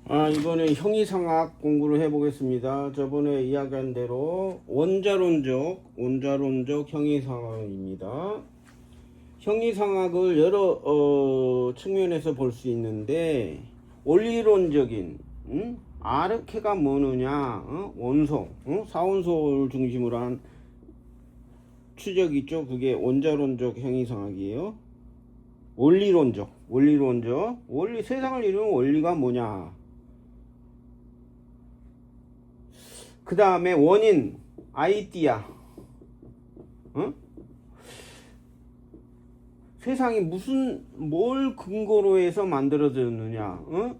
이번에 형이상학 공부를 해보겠습니다. 저번에 이야기한 대로 원자론적 형이상학입니다. 형이상학을 여러 측면에서 볼 수 있는데, 원리론적인 아르케가 뭐느냐, 원소, 사원소를 중심으로 한 추적 있죠. 그게 원자론적 형이상학이에요. 원리론적 세상을 이루는 원리가 뭐냐. 그 다음에 원인, 아이디어, 세상이 뭘 근거로 해서 만들어졌느냐,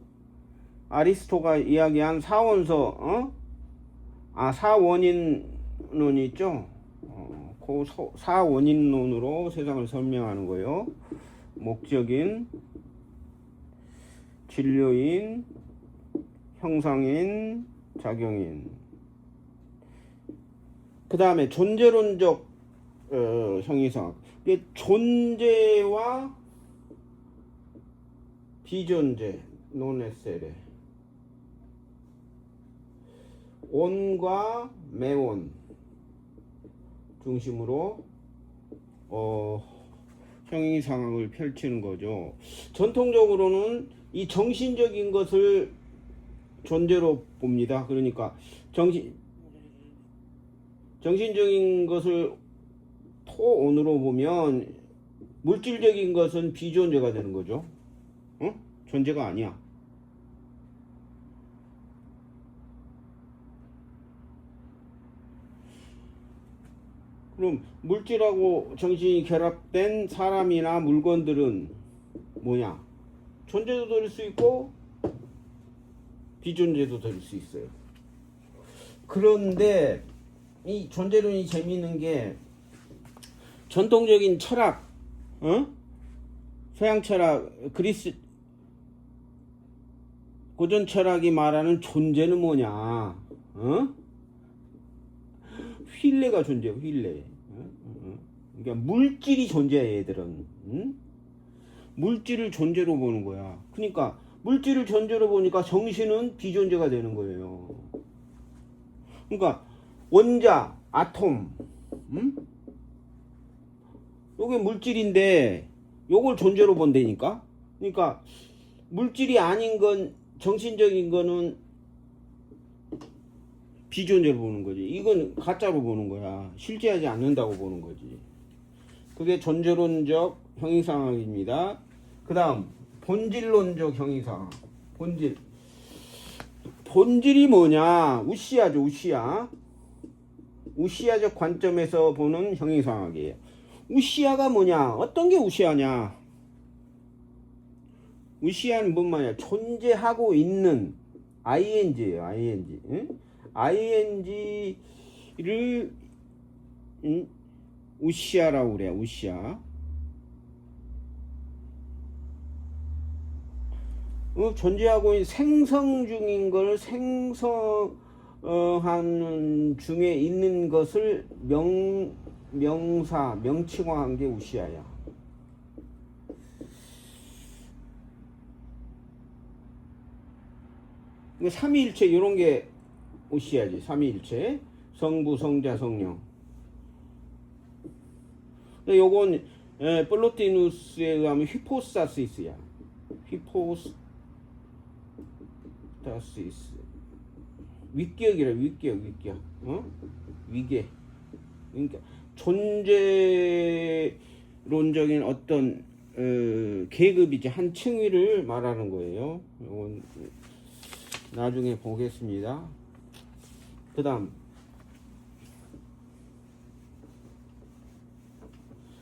아리스토가 이야기한 사원서, 사원인론 있죠. 그 사원인론으로 세상을 설명하는 거예요. 목적인, 진료인, 형상인, 작용인. 그 다음에 존재론적 형이상학. 존재와 비존재, 논에세레. 온과 매온 중심으로 형이상학을 펼치는 거죠. 전통적으로는 이 정신적인 것을 존재로 봅니다. 그러니까 정신적인 것을 토온으로 보면 물질적인 것은 비존재가 되는 거죠. 존재가 아니야. 그럼 물질하고 정신이 결합된 사람이나 물건들은 뭐냐? 존재도 될 수 있고 비존재도 될 수 있어요. 그런데 이 존재론이 재미있는 게, 전통적인 철학, 서양 철학, 그리스 고전 철학이 말하는 존재는 뭐냐? 휠레가 존재야, 휠레. 그러니까 물질이 존재해, 얘들은. 물질을 존재로 보는 거야. 그러니까 물질을 존재로 보니까 정신은 비존재가 되는 거예요. 그러니까 원자, 아톰, 요게 물질인데 요걸 존재로 본다니까. 그러니까 물질이 아닌 건, 정신적인 거는 비존재로 보는 거지. 이건 가짜로 보는 거야. 실제하지 않는다고 보는 거지. 그게 존재론적 형이상학입니다. 그 다음 본질론적 형이상학. 본질이 뭐냐? 우시아죠, 우시아. 우시아적 관점에서 보는 형이상학이에요. 우시아가 뭐냐? 어떤 게 우시아냐? 우시아는 뭔 말이야? 존재하고 있는 ing예요, ing. ing를 우시아라고 그래요, 우시아. 존재하고 있는, 생성 중인 걸 생성하는 중에 있는 것을 명칭화한 게 우시아야. 삼위일체 이런 게 우시아지. 삼위일체, 성부, 성자, 성령. 요건 플로티누스에 의하면 히포스타시스야. 히포스타시스. 위격이래, 위격. 위계. 그러니까 존재론적인 어떤 계급이지, 한 층위를 말하는 거예요. 이건 나중에 보겠습니다. 그 다음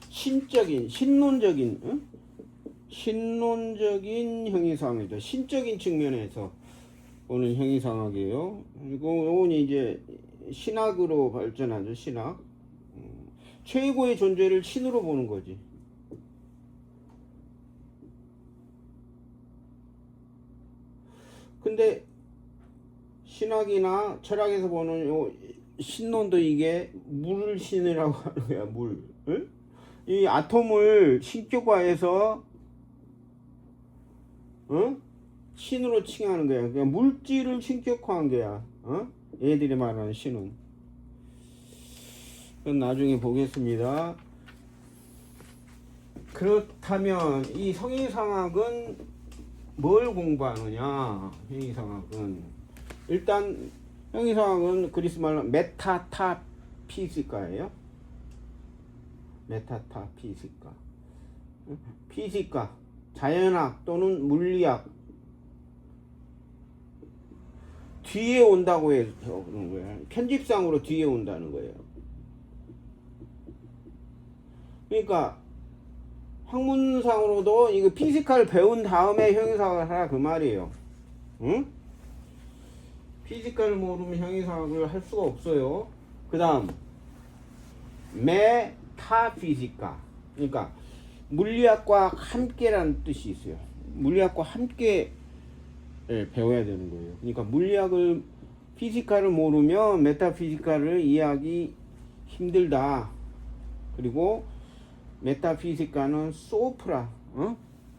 신론적인 형이상학이죠. 신적인 측면에서 보는 형이상학이에요. 이건 이제 신학으로 발전하죠. 신학. 최고의 존재를 신으로 보는 거지. 근데 신학이나 철학에서 보는 요 신론도 이게 물신이라고 하는 거야. 물. 이 아톰을 신격화해서 신으로 칭하는 거야. 그냥 물질을 신격화한 거야. 얘들이 말하는 신은. 그건 나중에 보겠습니다. 그렇다면 이 형이상학은 뭘 공부하느냐? 형이상학은 일단 형이상학은 그리스 말로 메타타피지카예요. 메타타피지카. 피지카, 자연학 또는 물리학 뒤에 온다고 해서 그런 거야. 편집상으로 뒤에 온다는 거예요. 그러니까 학문상으로도 이거 피지컬 배운 다음에 형이상학을 하라 그 말이에요. 응? 피지컬 모르면 형이상학을 할 수가 없어요. 그 다음 메타피지카, 그러니까 물리학과 함께라는 뜻이 있어요. 물리학과 함께 배워야 되는 거예요. 그러니까 물리학을 피지컬을 모르면 메타피지컬을 이해하기 힘들다. 그리고 메타피지카는 소프라,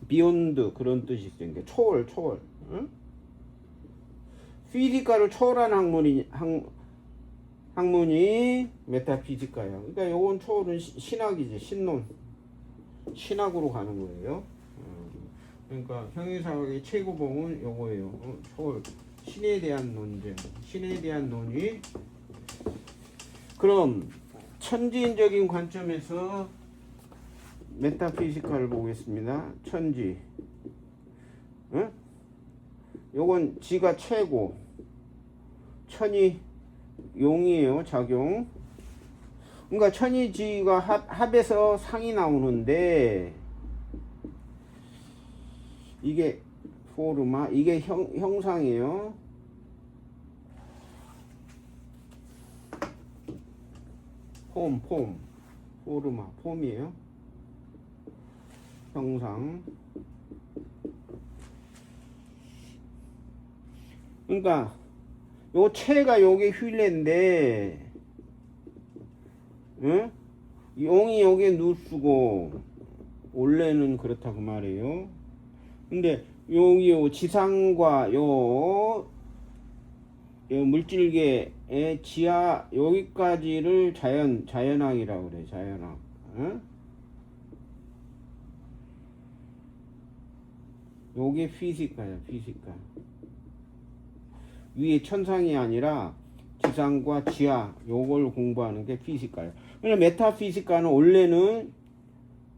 비욘드 그런 뜻이 있어요. 그러니까 초월. 피지컬을 초월한 학문이 메타피지카예요. 그러니까 요건 초월은 신학이지, 신학으로 가는 거예요. 그러니까 형이상학의 최고봉은 요거예요. 초월, 신에 대한 논쟁, 신에 대한 논의. 그럼 천지인적인 관점에서 메타피지카를 보겠습니다. 천지. 요건 지가 최고. 천이 용이에요. 작용. 그러니까 천이 지가 합해서 상이 나오는데 이게 포르마, 이게 형상이에요. 포르마, 폼이에요. 형상. 그러니까 요 체가 요게 휠레인데, 응? 용이 요게 누스고 원래는 그렇다 그 말이에요. 근데 여기 요 지상과 요 물질계의 지하 여기까지를 자연학이라고 그래. 자연학. 응? 요게 피지카야. 피지카. 위에 천상이 아니라 지상과 지하 요걸 공부하는 게 피지카예요. 그러니까 메타피지카는 원래는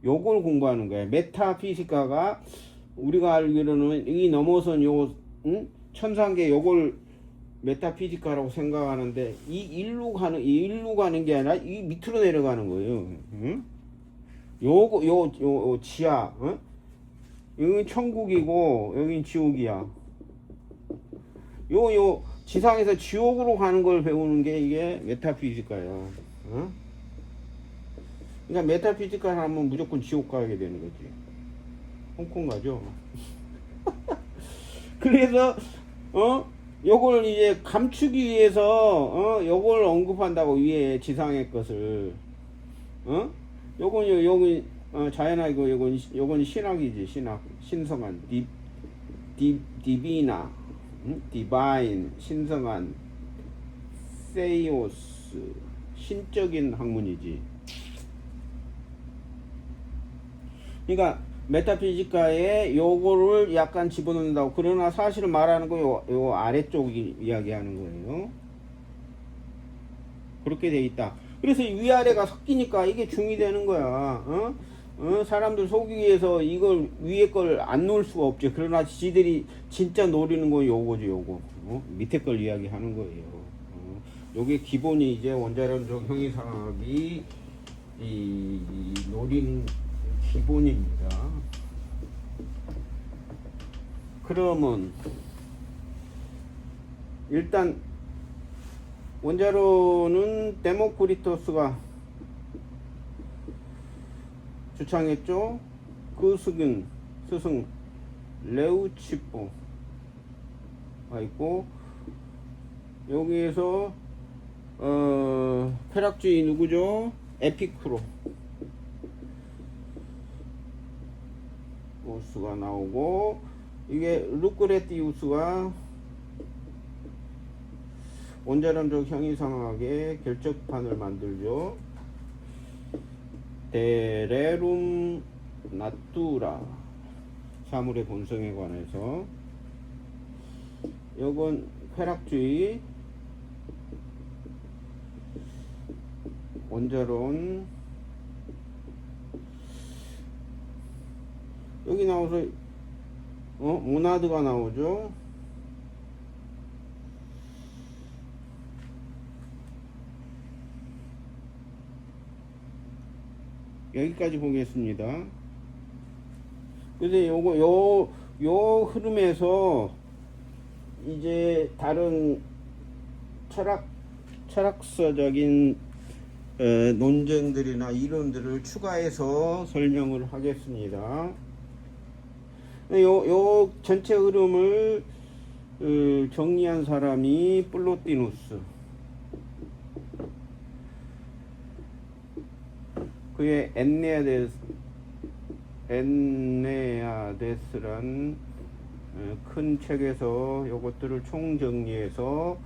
요걸 공부하는 거예요. 메타피지카가 우리가 알기로는 이 넘어선 요 천상계 요걸 메타피지카라고 생각하는데 이 일로 가는 게 아니라 이 밑으로 내려가는 거예요. 응? 요 지하, 여기 천국이고 여긴 지옥이야. 요 지상에서 지옥으로 가는 걸 배우는 게 이게 메타피지카야. 그러니까 메타피지카 하면 무조건 지옥 가게 되는 거지. 홍콩 가죠. 그래서 요걸 이제 감추기 위해서 요걸 언급한다고, 위에 지상의 것을. 요건 자연학이고 요건 신학이지. 신성한 디비나, 디바인, 신성한, 세이오스, 신적인 학문이지. 그러니까 메타피지카에 요거를 약간 집어넣는다고. 그러나 사실은 말하는 거 요 아래쪽 이야기하는 거예요. 그렇게 돼 있다. 그래서 위아래가 섞이니까 이게 중이 되는 거야. 사람들 속이기 위해서 이걸 위에 걸 안 놓을 수가 없죠. 그러나 지들이 진짜 노리는 건 요거지, 요거. 밑에 걸 이야기하는 거예요. 요게 기본이 이제 원자론적 형이상학이 이 노린 기본입니다. 그러면 일단 원자로는 데모크리토스가 주창했죠. 그 스승 레우치포가 있고, 여기에서 쾌락주의 누구죠? 에피쿠로 오스가 나오고, 이게 루크레티우스가 원자론적 형이상학의 결정판을 만들죠. 데레룸 나투라, 사물의 본성에 관해서. 요건 쾌락주의, 원자론. 여기 나와서 모나드가 나오죠. 여기까지 보겠습니다. 근데 요 흐름에서 이제 다른 철학서적인 논쟁들이나 이론들을 추가해서 설명을 하겠습니다. 요 전체 흐름을 정리한 사람이 플로티누스. 그의 엔네아데스란 큰 책에서 요것들을 총정리해서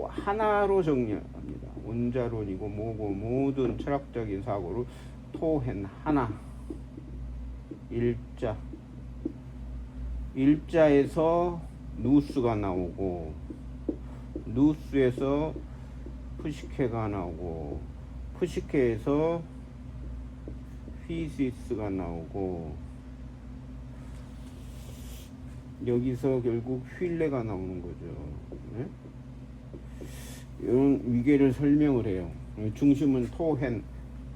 하나로 정리합니다. 원자론이고 뭐고 모든 철학적인 사고를 토hen 하나. 일자에서 누스가 나오고, 누스에서 푸시케가 나오고, 푸시케에서 피시스가 나오고, 여기서 결국 휠레가 나오는 거죠. 네? 이런 위계를 설명을 해요. 중심은 토hen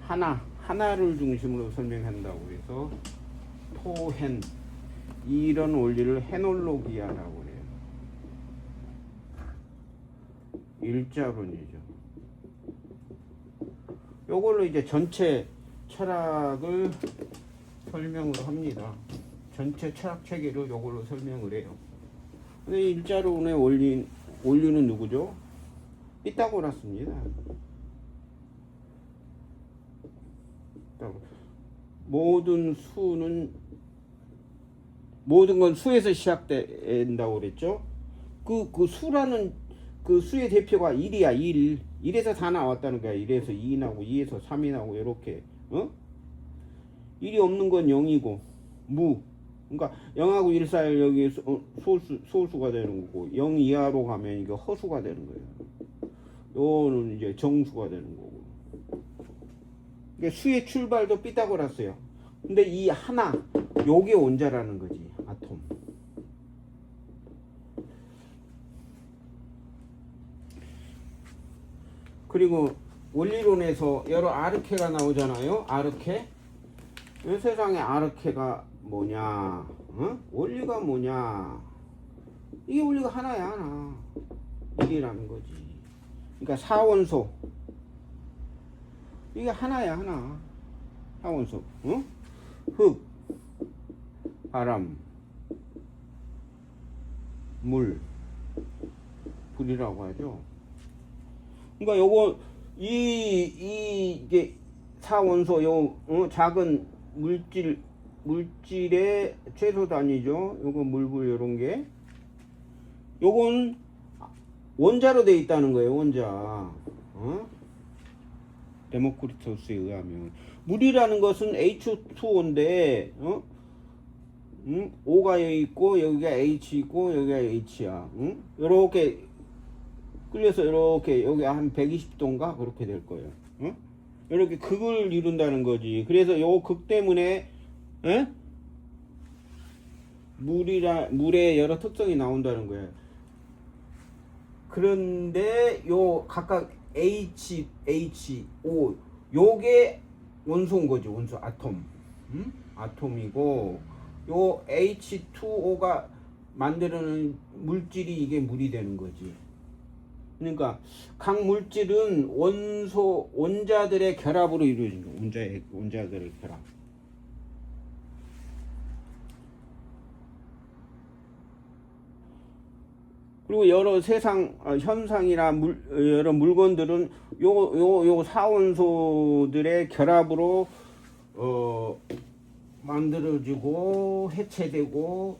하나를 중심으로 설명한다고 해서 토hen, 이런 원리를 헤놀로기아라고 해요. 일자론이죠. 요걸로 이제 전체 철학을 설명을 합니다. 전체 철학 체계를 요걸로 설명을 해요. 근데 일자론의 원리는 누구죠? 피타고라스입니다. 모든 건 수에서 시작된다고 그랬죠. 그 수라는 그 수의 대표가 1이야. 1에서 4 나왔다는 거야. 1에서 2 나오고 2에서 3이 나오고 이렇게. 1이 없는 건 0이고 무. 그러니까 0하고 1 사이 여기 소수가 되는 거고, 0 이하로 가면 이게 허수가 되는 거예요. 요는 이제 정수가 되는 거고. 그러니까 수의 출발도 피타고라스예요. 근데 이 하나, 요게 원자라는 거지, 아톰. 그리고 원리론에서 여러 아르케가 나오잖아요. 아르케. 이 세상에 아르케가 뭐냐? 원리가 뭐냐? 이게 원리가 하나야, 하나. 일이라는 거지. 그러니까 사원소. 이게 하나야, 하나. 사원소. 흙, 바람, 물, 불이라고 하죠. 그러니까 요거 이게 사원소, 작은 물질의 최소 단위죠. 요거 물불 요런 게. 요건 원자로 돼 있다는 거예요, 원자. 데모크리토스에 의하면 물이라는 것은 H2O인데 O가 여기 있고 여기가 H 있고 여기가 H야. 이렇게 끌려서 이렇게 여기 한 120도인가 그렇게 될 거예요. 이렇게 극을 이룬다는 거지. 그래서 요 극 때문에 물의 여러 특성이 나온다는 거예요. 그런데 요 각각 H, O 요게 원소인 거지. 원소 아톰. 아톰이고 요 H2O가 만드는 물질이 이게 물이 되는 거지. 그러니까 각 물질은 원자들의 결합으로 이루어진 거야. 원자들의 결합. 그리고 여러 세상 현상이나 여러 물건들은 요 사원소들의 결합으로 만들어지고 해체되고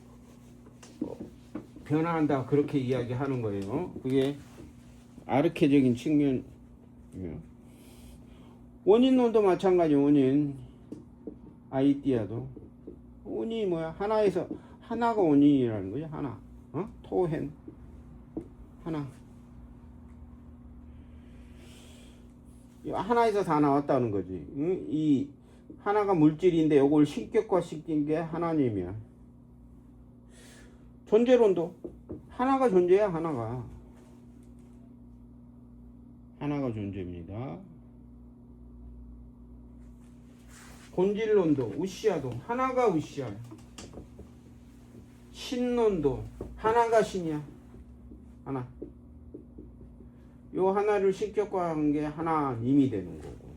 변화한다 그렇게 이야기하는 거예요. 그게 아르케적인 측면이에요. 원인론도 마찬가지. 원인 아이디아도 원인이 뭐야? 하나에서 하나가 원인이라는 거죠. 하나. 토헨 하나. 하나에서 다 나왔다는 거지. 이 하나가 물질인데 이걸 신격화시킨 게 하나님이야. 존재론도 하나가 존재야. 하나가 존재입니다. 본질론도 우시아도 하나가 우시아야. 신론도 하나가 신이야. 하나. 요 하나를 신격화한 게 하나님이 되는 거고.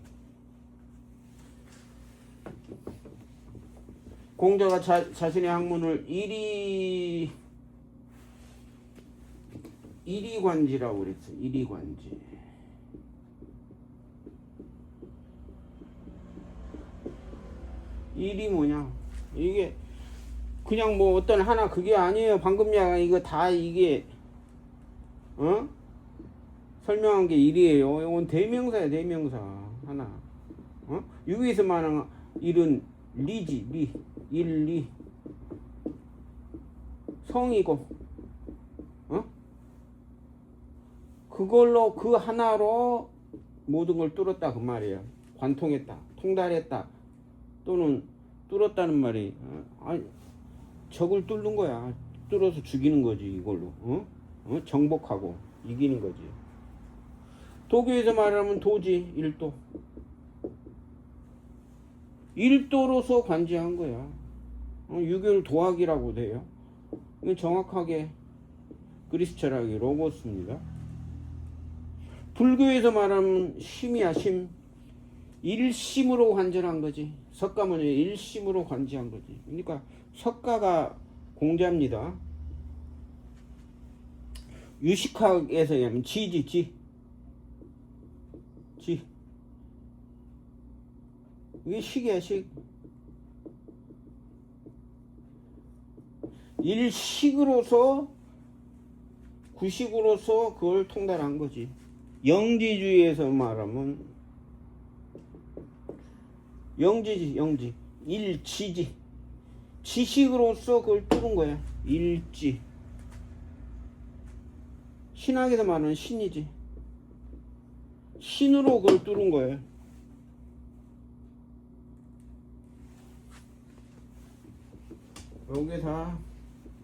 공자가 자신의 학문을 이리관지라고 그랬어. 이리관지. 일이 뭐냐? 이게 그냥 뭐 어떤 하나 그게 아니에요. 방금 이거 다 이게 설명한 게 일이에요. 이건 대명사야. 대명사 하나. 여기서 말하는 일은 리지. 리 성이고 그걸로 그 하나로 모든 걸 뚫었다 그 말이에요. 관통했다. 통달했다. 또는 뚫었다는 말이 적을 뚫는 거야. 뚫어서 죽이는 거지 이걸로. 정복하고 이기는 거지. 도교에서 말하면 도지 일도. 일도로서 관지한 거야. 유교를 도학이라고 돼요. 이건 정확하게 그리스 철학의 로고스입니다. 불교에서 말하면 심이야. 심. 일심으로 관절한 거지. 석가모니 일심으로 관지한 거지. 그러니까 석가가 공자입니다. 유식학에서 하면 지. 이게 식이야. 식. 일식으로서 구식으로서 그걸 통달한 거지. 영지주의에서 말하면 영지. 일지지. 지식으로서 그걸 뚫은 거야. 일지. 신학에서 말하는 신이지. 신으로 그걸 뚫은 거야. 여기 다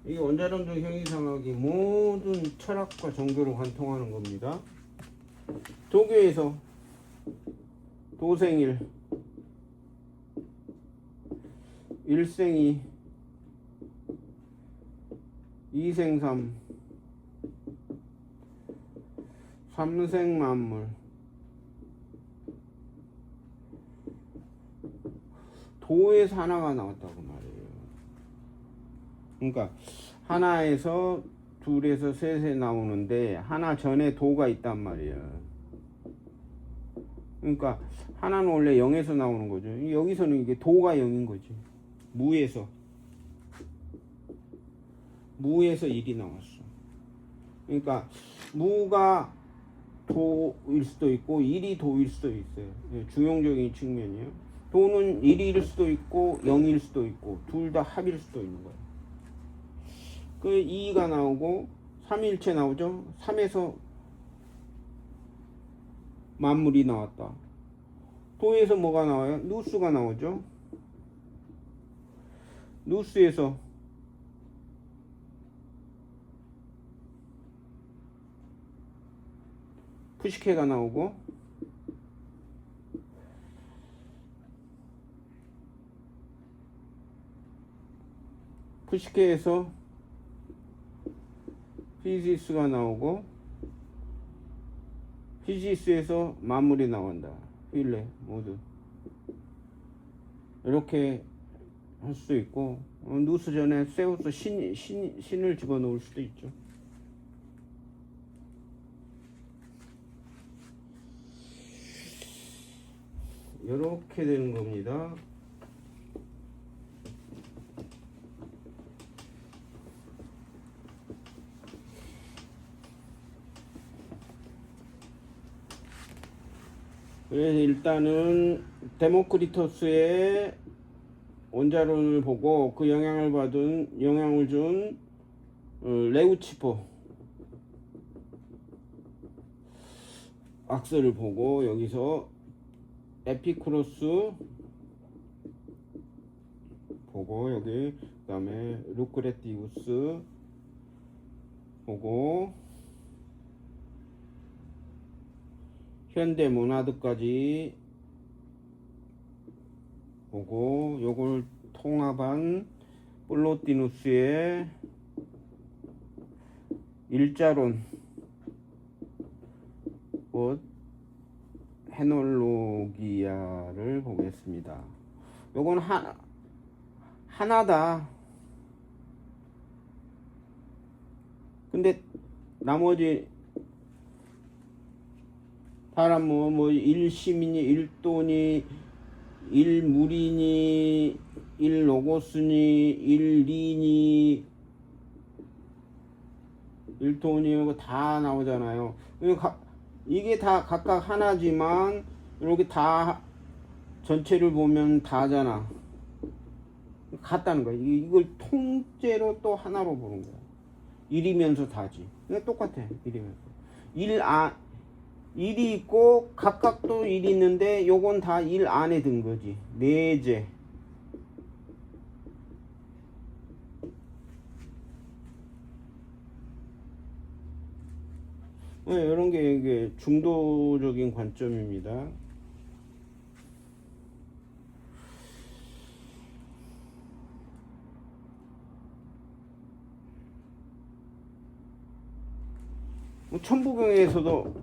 이게 원자론적 형이상학이 모든 철학과 종교를 관통하는 겁니다. 도교에서 도생일 일생이 이생삼 삼생만물 도에서 하나가 나왔다고 말해요. 그러니까 하나에서 둘에서 셋에 나오는데 하나 전에 도가 있단 말이에요. 그러니까 하나는 원래 0에서 나오는 거죠. 여기서는 이게 도가 0인 거지. 무에서 1이 나왔어. 그러니까 무가 도일 수도 있고 1이 도일 수도 있어요. 중용적인 측면이에요. 도는 1일 수도 있고 0일 수도 있고 둘 다 합일 수도 있는 거예요. 그 2가 나오고 3일체 나오죠. 3에서 만물이 나왔다. 도에서 뭐가 나와요? 누스가 나오죠. 누스에서 푸시케가 나오고 푸시케에서 피지스가 나오고 피지스에서 만물이 나온다. 휠레 모두 이렇게 할 수도 있고 누스 전에 세우스 신을 집어넣을 수도 있죠. 이렇게 되는 겁니다. 그래서 일단은 데모크리토스의 원자론을 보고 그 영향을 준 레우치포 악설을 보고 여기서 에피쿠로스 보고 여기 그다음에 루크레티우스 보고 현대 모나드까지 보고 요걸 통합한 플로티누스의 일자론 곧 헤놀로기아를 보겠습니다. 요건 하나다. 근데 나머지 사람 뭐 일심이니 일도니 일물이니 일로고스니 일리니 일도니 이런 거 다 나오잖아요. 이게 다 각각 하나지만 이렇게 다 전체를 보면 다잖아. 같다는 거야. 이걸 통째로 또 하나로 보는 거야. 일이면서 다지. 그냥 똑같아. 일이면서. 일이 있고 각각 또 일이 있는데 요건 다 일 안에 든 거지. 내재. 네, 이런 게 이게 중도적인 관점입니다. 천부경에서도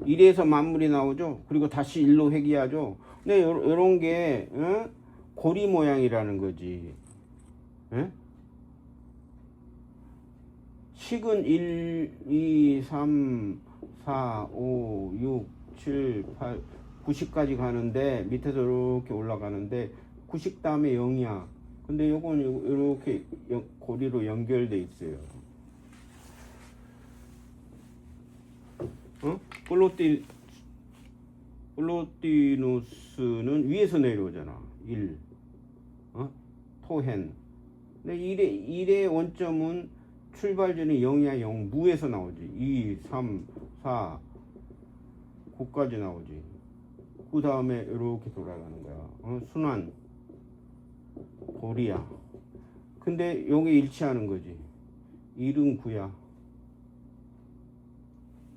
1에서 만물이 나오죠. 그리고 다시 1로 회귀하죠. 근데 요런 게 고리 모양이라는 거지. 식은 1, 2, 3, 4, 5, 6, 7, 8, 90까지 가는데 밑에서 이렇게 올라가는데 90 다음에 0이야. 근데 요건 이렇게 고리로 연결돼 있어요. 플로티누스는 위에서 내려오잖아. 1. 토헨. 근데 1의 원점은 출발 전에 0이야. 0. 무에서 나오지. 2, 3, 4, 9까지 나오지. 그 다음에 이렇게 돌아가는 거야. 순환. 고리야. 근데 여기 일치하는 거지. 1은 9야.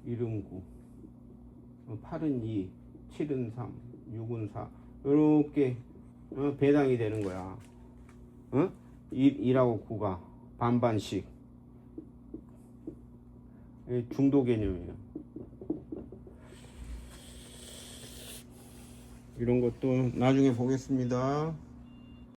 1은 9, 8은 2, 7은 3, 6은 4 이렇게 배당이 되는 거야. 1하고 9가 반반씩. 중도 개념이에요. 이런 것도 나중에 보겠습니다.